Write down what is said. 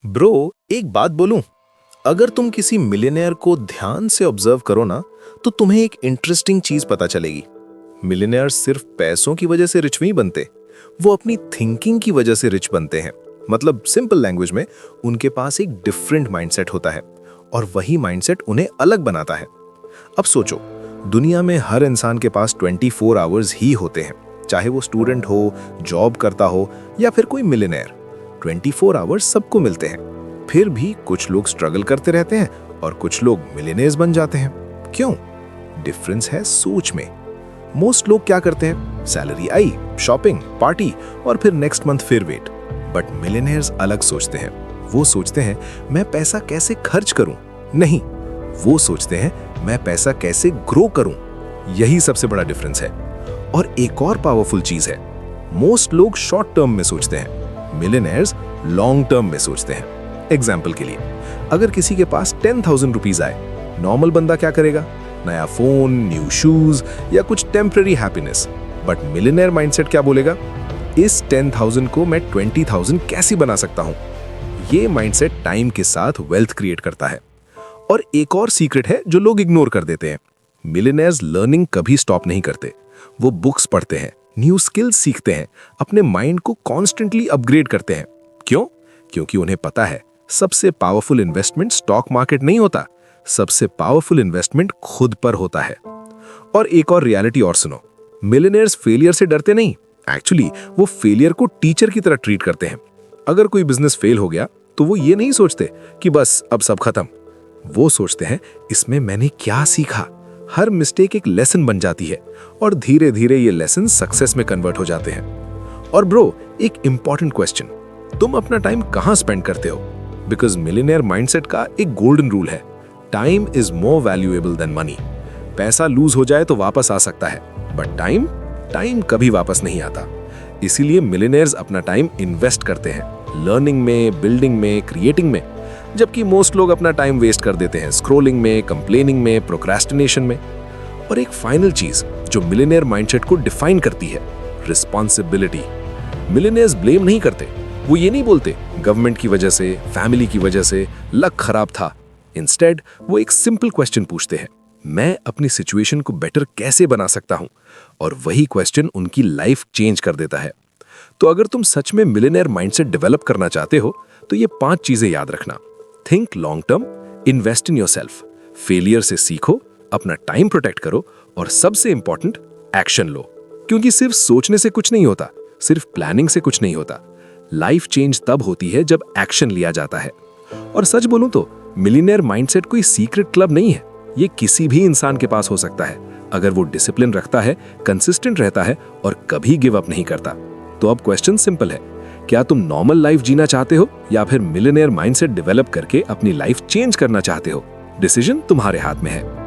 Bro, एक बात बोलूं? अगर तुम किसी मिलियनेयर को ध्यान से ऑब्जर्व करो ना, तो तुम्हें एक इंटरेस्टिंग चीज पता चलेगी। मिलियनेयर्स सिर्फ पैसों की वजह से रिच नहीं बनते, वो अपनी थिंकिंग की वजह से रिच बनते हैं। मतलब सिंपल लैंग्वेज में, उनके पास एक डिफरेंट माइंडसेट होता है और वही माइंडसेट उन्हें अलग बनाता है। अब सोचो, दुनिया में हर इंसान के पास 24 आवर्स ही होते हैं, चाहे वो स्टूडेंट हो, जॉब करता हो या फिर कोई मिलियनेयर। 24 आवर्स सबको मिलते हैं, फिर भी कुछ लोग स्ट्रगल करते रहते हैं और कुछ लोग मिलियनेयर्स बन जाते हैं। क्यों? डिफरेंस है सोच में। मोस्ट लोग क्या करते हैं? सैलरी आई, शॉपिंग, पार्टी और फिर नेक्स्ट मंथ फिर वेट। बट मिलियनेयर्स अलग सोचते हैं। वो सोचते हैं मैं पैसा कैसे खर्च करूं, नहीं, वो सोचते हैं मैं पैसा कैसे ग्रो करूं। यही सबसे बड़ा डिफरेंस है। और एक और पावरफुल चीज है, मोस्ट लोग शॉर्ट टर्म में सोचते हैं, मिलियनेयर्स लॉन्ग टर्म में सोचते हैं। एग्जाम्पल के लिए, अगर किसी के पास 10,000 रुपीज आए, नॉर्मल बंदा क्या करेगा? नया फोन, न्यू शूज या कुछ temporary happiness. But millionaire mindset क्या बोलेगा? इस 10,000 को मैं 20,000 कैसे बना सकता हूं? ये माइंडसेट टाइम के साथ वेल्थ क्रिएट करता है। और एक और सीक्रेट है जो लोग इग्नोर कर देते हैं। मिलियनेयर्स लर्निंग कभी स्टॉप नहीं करते। वो बुक्स पढ़ते हैं, न्यू स्किल्स सीखते हैं, अपने माइंड को कॉन्स्टेंटली अपग्रेड करते हैं। क्यों? क्योंकि उन्हें पता है सबसे पावरफुल इन्वेस्टमेंट स्टॉक मार्केट नहीं होता, सबसे पावरफुल इन्वेस्टमेंट खुद पर होता है। और एक और रियलिटी और सुनो, मिलियनेयर्स फेलियर से डरते नहीं, एक्चुअली वो फेलियर को टीचर की तरह ट्रीट करते हैं। अगर कोई बिजनेस फेल हो गया तो वो ये नहीं सोचते कि बस अब सब खत्म। वो सोचते हैं इसमें मैंने क्या सीखा। हर मिस्टेक एक लेसन बन जाती है और धीरे धीरे ये लेसन सक्सेस में कन्वर्ट हो जाते हैं। और ब्रो, एक इंपॉर्टेंट क्वेश्चन, तुम अपना टाइम कहां स्पेंड करते हो? बिकॉज मिलियनेयर माइंडसेट का एक गोल्डन रूल है, time is more valuable then money. पैसा लूज हो जाए तो वापस आ सकता है, बट टाइम कभी वापस नहीं आता। इसीलिए मिलियनेयर्स अपना टाइम इन्वेस्ट करते हैं, लर्निंग में, बिल्डिंग में, क्रिएटिंग में, जबकि मोस्ट लोग अपना टाइम वेस्ट कर देते हैं स्क्रोलिंग में, कंप्लेनिंग में, प्रोक्रेस्टिनेशन में। और एक फाइनल चीज जो मिलियनेयर माइंडसेट को डिफाइन करती है, रिस्पॉन्सिबिलिटी। मिलियनेयर्स ब्लेम नहीं करते, वो ये नहीं बोलते गवर्नमेंट की वजह से, फैमिली की वजह से, लक खराब था। इंस्टेड वो एक सिंपल क्वेश्चन पूछते हैं, मैं अपनी सिचुएशन को बेटर कैसे बना सकता हूं? और वही क्वेश्चन उनकी लाइफ चेंज कर देता है। तो अगर तुम सच में मिलियनेयर माइंडसेट डेवलप करना चाहते हो तो ये 5 चीजें याद रखना। Think long term, invest in yourself, failure से सीखो, अपना टाइम प्रोटेक्ट करो और सबसे इंपॉर्टेंट, एक्शन लो। क्योंकि सिर्फ सोचने से कुछ नहीं होता, सिर्फ प्लानिंग से कुछ नहीं होता। लाइफ चेंज तब होती है जब एक्शन लिया जाता है। और सच बोलूं तो मिलियनेयर माइंडसेट कोई सीक्रेट क्लब नहीं है, ये किसी भी इंसान के पास हो सकता है, अगर वो डिसिप्लिन रखता है, कंसिस्टेंट रहता है और कभी गिव अप नहीं करता। तो अब क्वेश्चन सिंपल है, क्या तुम नॉर्मल लाइफ जीना चाहते हो या फिर मिलियनेयर माइंडसेट डेवलप करके अपनी लाइफ चेंज करना चाहते हो? डिसीजन तुम्हारे हाथ में है।